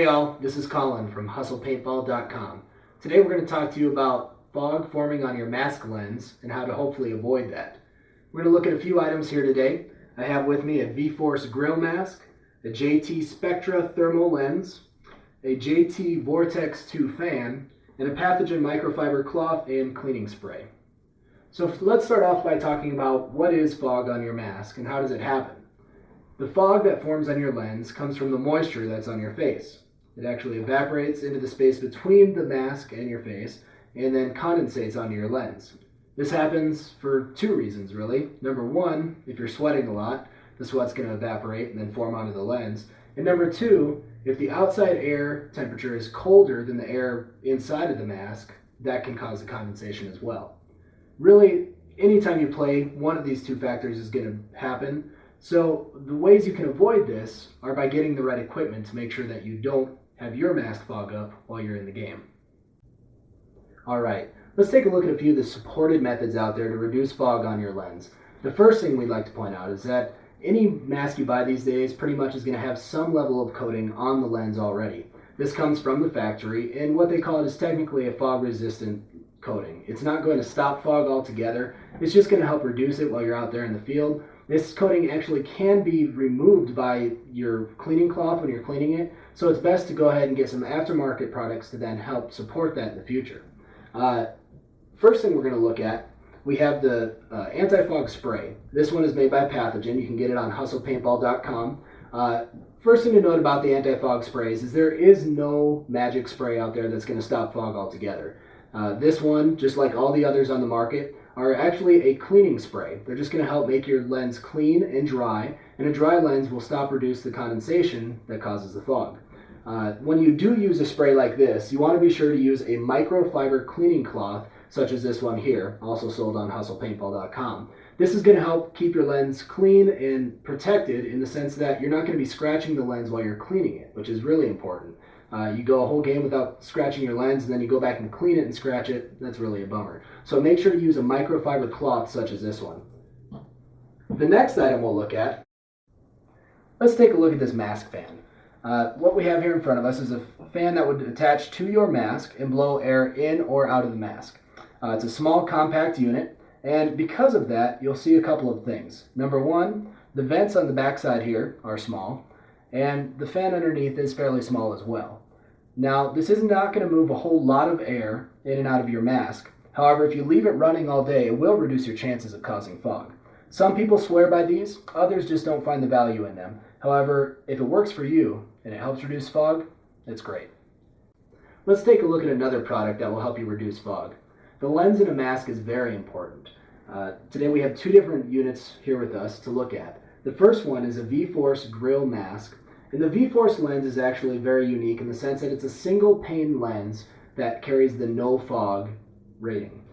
Hey all, this is Colin from hustlepaintball.com. Today we're going to talk to you about fog forming on your mask lens and how to hopefully avoid that. We're going to look at a few items here today. I have with me a V-Force grill mask, a JT Spectra thermal lens, a JT Vortex 2 fan, and a pathogen microfiber cloth and cleaning spray. So let's start off by talking about what is fog on your mask and how does it happen. The fog that forms on your lens comes from the moisture that's on your face. It actually evaporates into the space between the mask and your face and then condensates onto your lens. This happens for two reasons really. Number one, if you're sweating a lot, the sweat's going to evaporate and then form onto the lens. And number two, if the outside air temperature is colder than the air inside of the mask, that can cause the condensation as well. Really, anytime you play, one of these two factors is going to happen. So the ways you can avoid this are by getting the right equipment to make sure that you don't have your mask fog up while you're in the game. Alright, let's take a look at a few of the supported methods out there to reduce fog on your lens. The first thing we'd like to point out is that any mask you buy these days pretty much is going to have some level of coating on the lens already. This comes from the factory, and what they call it is technically a fog-resistant coating. It's not going to stop fog altogether, it's just going to help reduce it while you're out there in the field. This coating actually can be removed by your cleaning cloth when you're cleaning it, so it's best to go ahead and get some aftermarket products to then help support that in the future. First thing we're going to look at, we have the anti-fog spray. This one is made by Pathogen. You can get it on hustlepaintball.com. First thing to note about the anti-fog sprays is there is no magic spray out there that's going to stop fog altogether. This one, just like all the others on the market, are actually a cleaning spray. They're just going to help make your lens clean and dry, and a dry lens will reduce the condensation that causes the fog. When you do use a spray like this, you want to be sure to use a microfiber cleaning cloth, such as this one here, also sold on hustlepaintball.com. This is going to help keep your lens clean and protected in the sense that you're not going to be scratching the lens while you're cleaning it, which is really important. You go a whole game without scratching your lens and then you go back and clean it and scratch it, that's really a bummer. So make sure to use a microfiber cloth such as this one. The next item we'll look at, let's take a look at this mask fan. What we have here in front of us is a fan that would attach to your mask and blow air in or out of the mask. It's a small compact unit, and because of that you'll see a couple of things. Number one, the vents on the backside here are small, and the fan underneath is fairly small as well. Now, this is not going to move a whole lot of air in and out of your mask. However, if you leave it running all day, it will reduce your chances of causing fog. Some people swear by these, others just don't find the value in them. However, if it works for you and it helps reduce fog, it's great. Let's take a look at another product that will help you reduce fog. The lens in a mask is very important. Today we have two different units here with us to look at. The first one is a V-Force grill mask. And the V-Force lens is actually very unique in the sense that it's a single pane lens that carries the no fog rating.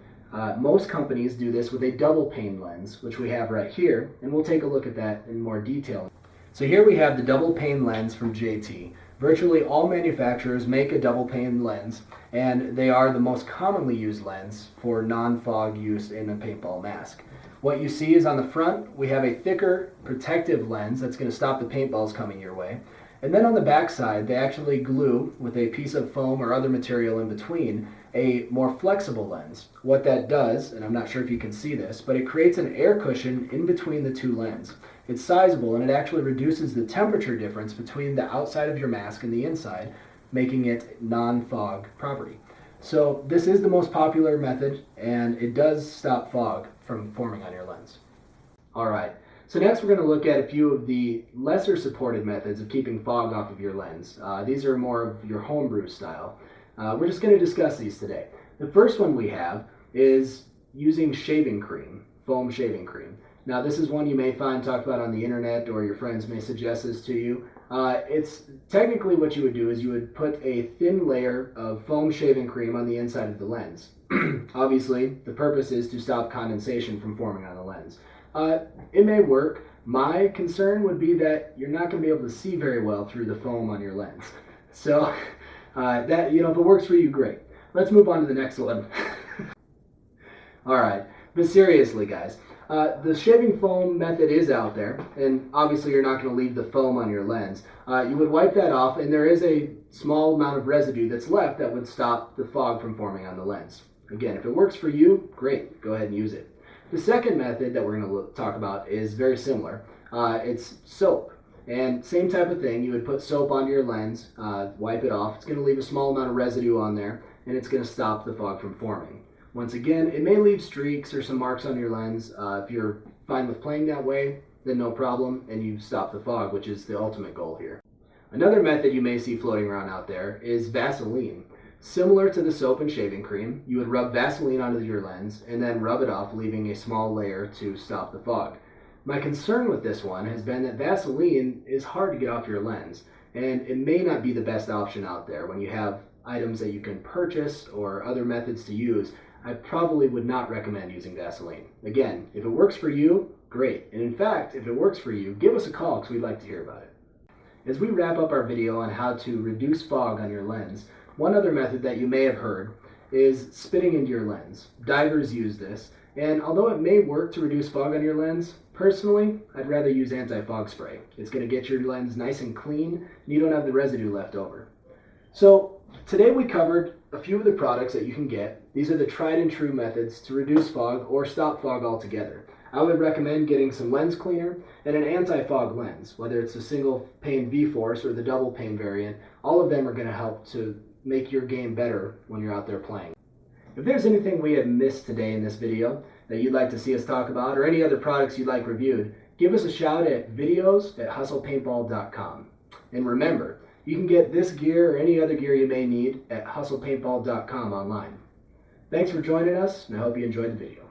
Most companies do this with a double pane lens, which we have right here, and we'll take a look at that in more detail. So here we have the double pane lens from JT. Virtually all manufacturers make a double pane lens, and they are the most commonly used lens for non-fog use in a paintball mask. What you see is on the front, we have a thicker protective lens that's going to stop the paintballs coming your way. And then on the back side, they actually glue, with a piece of foam or other material in between, a more flexible lens. What that does, and I'm not sure if you can see this, but it creates an air cushion in between the two lenses. It's sizable, and it actually reduces the temperature difference between the outside of your mask and the inside, making it non-fog property. So this is the most popular method, and it does stop fog from forming on your lens. Alright, so next we're going to look at a few of the lesser supported methods of keeping fog off of your lens. These are more of your homebrew style. We're just going to discuss these today. The first one we have is using shaving cream, foam shaving cream. Now this is one you may find talked about on the internet, or your friends may suggest this to you. It's technically what you would do is you would put a thin layer of foam shaving cream on the inside of the lens. Obviously, the purpose is to stop condensation from forming on the lens. It may work. My concern would be that you're not going to be able to see very well through the foam on your lens. So, if it works for you, great. Let's move on to the next one. Alright, but seriously guys, The shaving foam method is out there, and obviously you're not going to leave the foam on your lens. You would wipe that off, and there is a small amount of residue that's left that would stop the fog from forming on the lens. Again, if it works for you, great, go ahead and use it. The second method that we're going to talk about is very similar. It's soap. And same type of thing, you would put soap onto your lens, wipe it off. It's going to leave a small amount of residue on there, and it's going to stop the fog from forming. Once again, it may leave streaks or some marks on your lens. If you're fine with playing that way, then no problem, and you stop the fog, which is the ultimate goal here. Another method you may see floating around out there is Vaseline. Similar to the soap and shaving cream, you would rub Vaseline onto your lens and then rub it off, leaving a small layer to stop the fog. My concern with this one has been that Vaseline is hard to get off your lens, and it may not be the best option out there when you have items that you can purchase or other methods to use. I probably would not recommend using Vaseline. Again, if it works for you, great. And in fact, if it works for you, give us a call because we'd like to hear about it. As we wrap up our video on how to reduce fog on your lens, one other method that you may have heard is spitting into your lens. Divers use this, and although it may work to reduce fog on your lens, personally, I'd rather use anti-fog spray. It's going to get your lens nice and clean, and you don't have the residue left over. So today we covered a few of the products that you can get. These are the tried and true methods to reduce fog or stop fog altogether. I would recommend getting some lens cleaner and an anti-fog lens, whether it's a single pane V-Force or the double pane variant. All of them are going to help to make your game better when you're out there playing. If there's anything we have missed today in this video that you'd like to see us talk about, or any other products you'd like reviewed, give us a shout at videos@hustlepaintball.com. And remember, you can get this gear or any other gear you may need at hustlepaintball.com online. Thanks for joining us, and I hope you enjoyed the video.